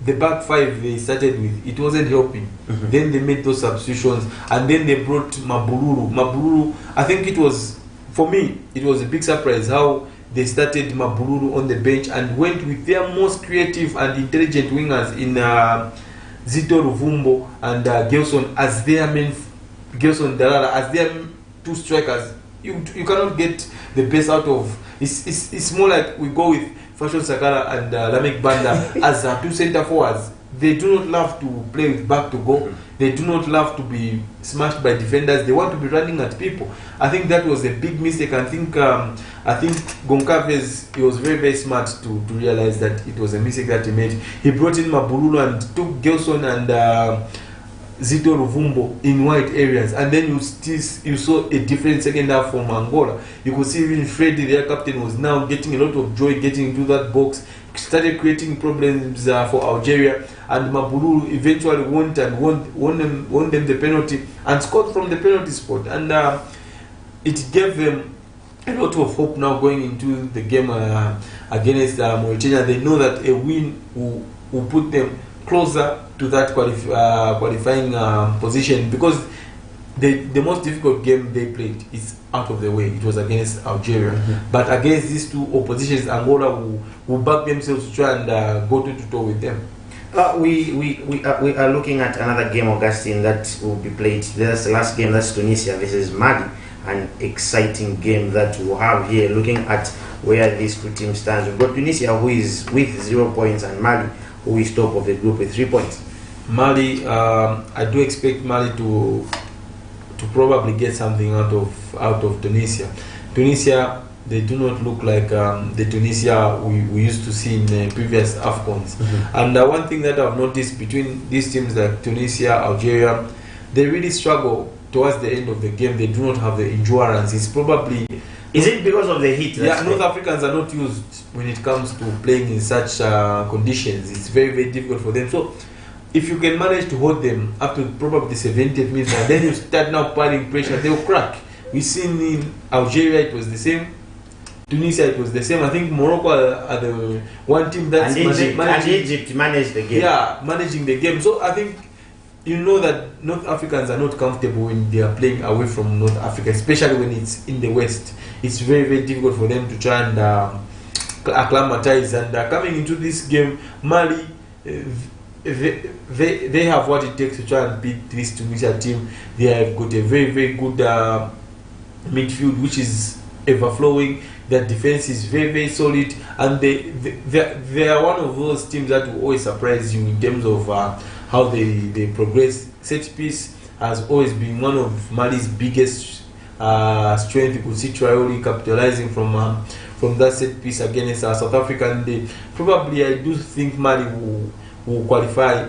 the back five they started with, it wasn't helping. Then they made those substitutions, and then they brought Mabululu. I think it was, for me, it was a big surprise how they started Mabululu on the bench and went with their most creative and intelligent wingers in Zito Ruvumbo and Gelson as their main, Gelson Dalala as their two strikers. You cannot get the best out of. It's more like we go with Fashion Sakala and Lamek Banda as two center forwards. They do not love to play with back to goal. They do not love to be smashed by defenders. They want to be running at people. I think that was a big mistake. I think Goncalves, he was very, very smart to realize that it was a mistake that he made. He brought in Mabululu and took Gelson and Zito Luvumbo in wide areas, and then you saw a different second half from Angola. You could see even Freddy, their captain, was now getting a lot of joy getting into that box, started creating problems for Algeria, and Mabululu eventually won them the penalty and scored from the penalty spot, and it gave them a lot of hope now going into the game against Mauritania. They know that a win will put them closer to that qualifying position, because the most difficult game they played is out of the way. It was against Algeria, but against these two oppositions, Angola will back themselves to try and go toe-to-toe with them. We are looking at another game, Augustine, that will be played. That's the last game. That's Tunisia versus Mali, an exciting game that we'll have here. Looking at where these two teams stand, we've got Tunisia, who is with 0 points, and Mali, who is top of the group with 3 points. Mali, I do expect Mali to probably get something out of Tunisia. Tunisia, they do not look like the Tunisia we used to see in previous AFCONs. And one thing that I've noticed between these teams like Tunisia, Algeria, they really struggle towards the end of the game. They do not have the endurance. It's probably... Is it because of the heat? Yeah, North Africans are not used when it comes to playing in such conditions. It's very, very difficult for them. So, if you can manage to hold them up to probably 70th minute, and then you start now piling pressure, they'll crack. We've seen in Algeria it was the same. Tunisia it was the same. I think Morocco are the one team that's Egypt managed the game. Yeah, managing the game. So I think you know that North Africans are not comfortable when they are playing away from North Africa, especially when it's in the West. It's very, very difficult for them to try and acclimatize. And coming into this game, Mali, they have what it takes to try and beat this Tunisia team. They have got a very, very good midfield, which is ever-flowing. Their defense is very, very solid, and they are one of those teams that will always surprise you in terms of how they progress. Set piece has always been one of Mali's biggest strength. You could see Traore capitalizing from that set piece against South Africa, and probably I do think Mali will qualify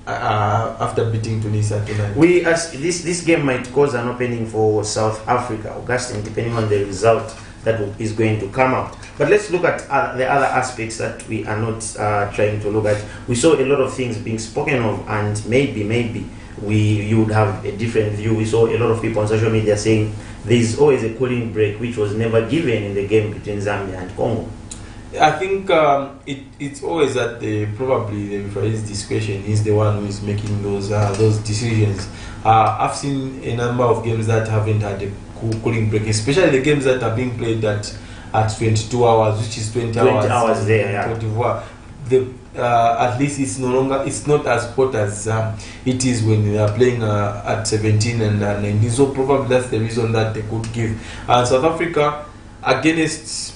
after beating Tunisia tonight. This game might cause an opening for South Africa, Augustine, depending on the result that is going to come out. But let's look at the other aspects that we are not trying to look at. We saw a lot of things being spoken of, and maybe you would have a different view. We saw a lot of people on social media saying there's always a cooling break, which was never given in the game between Zambia and Congo. I think it's always that probably the referee's discretion is the one who is making those decisions. I've seen a number of games that haven't had a cooling break, especially the games that are being played at 22 hours, which is 20 hours there. Yeah. At least it's not as hot as it is when they are playing at 17 and 19. So probably that's the reason that they could give. South Africa against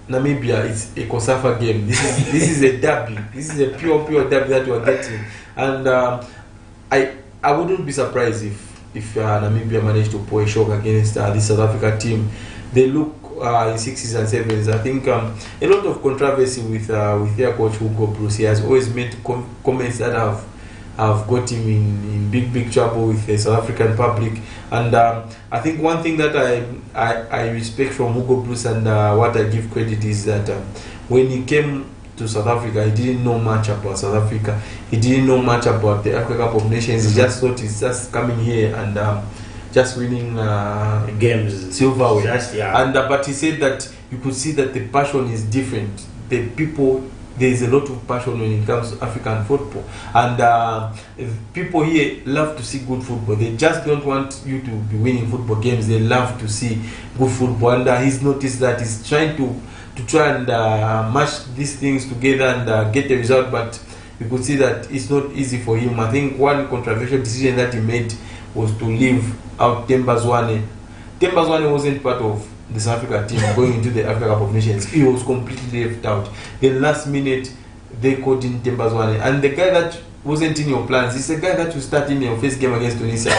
Namibia, it's a Kosafa game. This is a derby. This is a pure derby that we are getting, and I wouldn't be surprised if Namibia managed to pull a shock against this South Africa team. They look in 6s and 7s. I think a lot of controversy with their coach Hugo Bruce. He has always made comments that have got him in big trouble with the South African public. And I think one thing that I respect from Hugo Bruce and what I give credit is that when he came to South Africa, he didn't know much about South Africa. He didn't know much about the Africa Cup of Nations. He just thought he's just coming here and just winning games, silverware. Yeah. But he said that you could see that the passion is different. The people, there is a lot of passion when it comes to African football, and people here love to see good football. They just don't want you to be winning football games. They love to see good football, and he's noticed that he's trying to try and mash these things together and get the result, but you could see that it's not easy for him. I think one controversial decision that he made was to leave out Themba Zwane. Themba Zwane wasn't part of the South Africa team going into the Africa Cup of Nations. He was completely left out. Then last minute, they caught in Tembazwane. And the guy that wasn't in your plans, he's the guy that you start in your first game against Tunisia.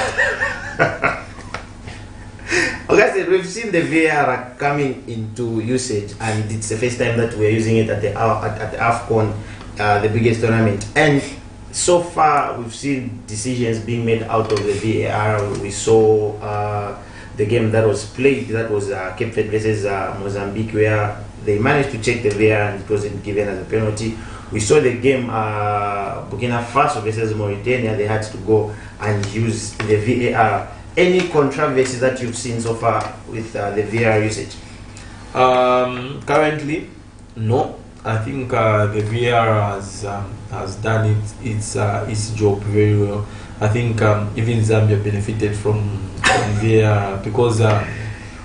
Okay, so we've seen the VAR coming into usage, and it's the first time that we're using it at the AFCON, the biggest tournament. And so far, we've seen decisions being made out of the VAR. We saw the game that was played, that was Cape Verde versus Mozambique, where they managed to check the VAR and it wasn't given as a penalty. We saw the game Burkina Faso versus Mauritania. They had to go and use the VAR. Any controversies that you've seen so far with the VAR usage? Currently, no. I think the VAR has done its job very well. I think even Zambia benefited from VAR because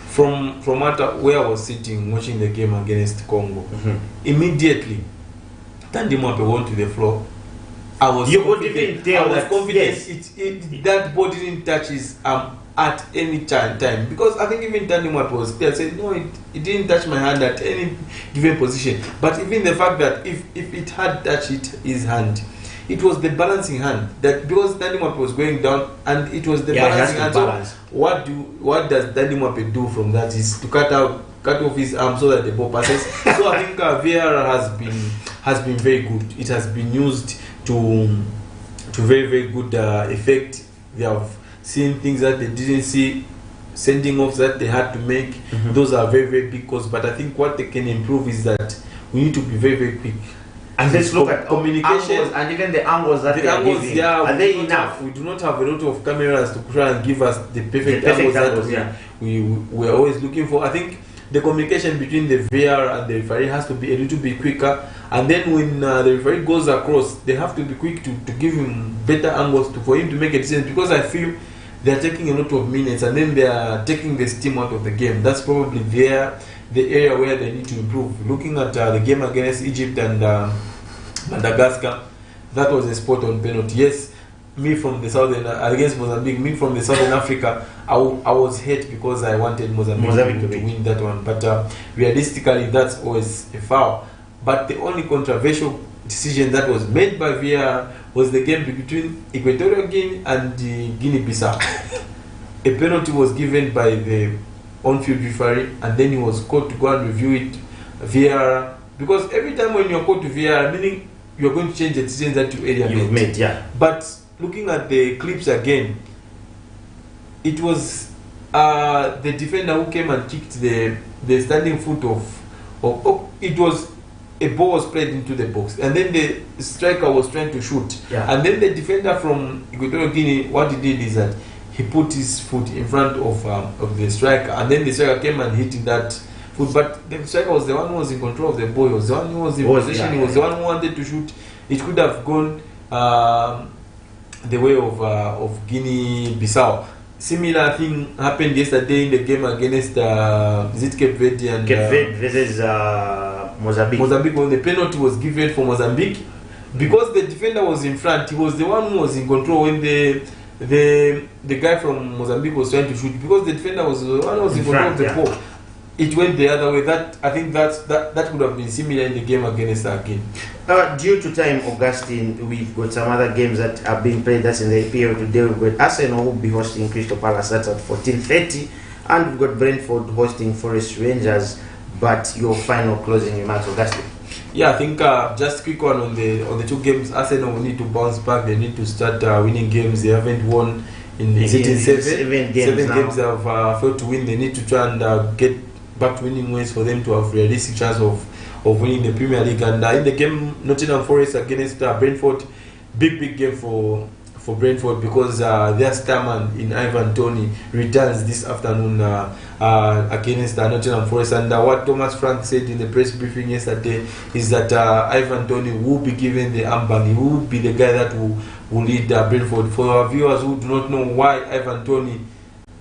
from where I was sitting watching the game against Congo, immediately Tandy Mwape went to the floor. I was confident yes. That ball didn't touch his arm at any time because I think even Tandy Mwape was clear, said no, it didn't touch my hand at any given position. But even the fact that if it had touched his hand, it was the balancing hand that because Tandy Mwape was going down and it was the balancing hand. So what does Tandy Mwape do from that is to cut off his arm so that the ball passes. So I think VAR has been very good. It has been used to very, very good effect. They have seen things that they didn't see, sending offs that they had to make. Those are very, very big calls. But I think what they can improve is that we need to be very, very quick. And let's look at communication and even the angles that they are giving. Are they enough? We do not have a lot of cameras to try and give us the perfect angles that we are always looking for. I think the communication between the VAR and the referee has to be a little bit quicker, and then when the referee goes across, they have to be quick to give him better angles for him to make a decision, because I feel they are taking a lot of minutes and then they are taking the steam out of the game. That's probably the area where they need to improve. Looking at the game against Egypt and Madagascar, that was a spot on penalty. Yes, me from the southern against Mozambique, me from the southern Africa, I was hurt because I wanted Mozambique to win that one. But realistically, that's always a foul. But the only controversial decision that was made by VAR was the game between Equatorial Guinea and Guinea-Bissau. A penalty was given by the on-field referee, and then he was called to go and review it VAR. Because every time when you're called to VAR, meaning you're going to change the decisions that you made. Yeah. But looking at the clips again, it was the defender who came and kicked the standing foot of it was a ball was played into the box, and then the striker was trying to shoot, and then the defender from Equatorial Guinea, what he did is that he put his foot in front of the striker, and then the striker came and hit that foot, but the striker was the one who was in control of the ball. He was the one who was in possession. He was the one who wanted to shoot. It could have gone the way of Guinea-Bissau. Similar thing happened yesterday in the game against Cape Verde and Cape Verde versus Mozambique. Mozambique, when the penalty was given for Mozambique, because the defender was in front, he was the one who was in control when the guy from Mozambique was trying to shoot, because the defender was the one who was in control of the ball. It went the other way. That I think that could have been similar in the game against Guinea. Due to time, Augustine, we've got some other games that are being played. That's in the period today. We've got Arsenal who will be hosting Crystal Palace. That's at 14:30, and we've got Brentford hosting Forest Rangers. But your final closing remarks, Augustine? Yeah, I think just quick one on the two games. Arsenal will need to bounce back. They need to start winning games. They haven't won in seven games they have failed to win. They need to try and get back to winning ways for them to have realistic chance of winning the Premier League. And in the game Nottingham Forest against Brentford, big game for Brentford, because their starman in Ivan Toney returns this afternoon against Nottingham Forest. And what Thomas Frank said in the press briefing yesterday is that Ivan Toney will be given the armband. He will be the guy that will lead Brentford. For our viewers who do not know why Ivan Toney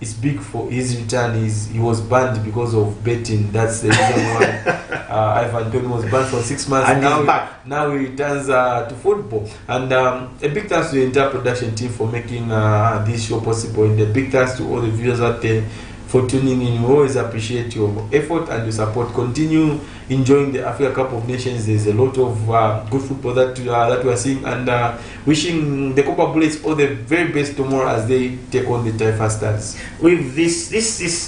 is big for his return, he was banned because of betting. That's the reason why Ivan Toney was banned for 6 months. And now he returns to football. And a big thanks to the entire production team for making this show possible. And a big thanks to all the viewers out there for tuning in. We always appreciate your effort and your support. Continue enjoying the Africa Cup of Nations. There's a lot of good football that we are seeing, and wishing the Copper Bullets all the very best tomorrow as they take on the Taifa Stars. With this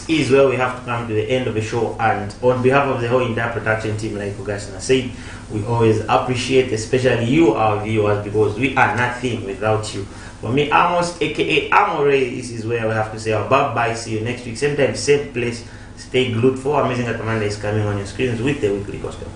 is where we have to come to the end of the show, and on behalf of the whole entire production team, like Augustina said, we always appreciate, especially you, our viewers, because we are nothing without you. For me, Amos, aka Amore, this is where we have to say our bye-bye. See you next week, same time, same place. Stay glued for Amazing Commander is coming on your screens with the weekly gospel.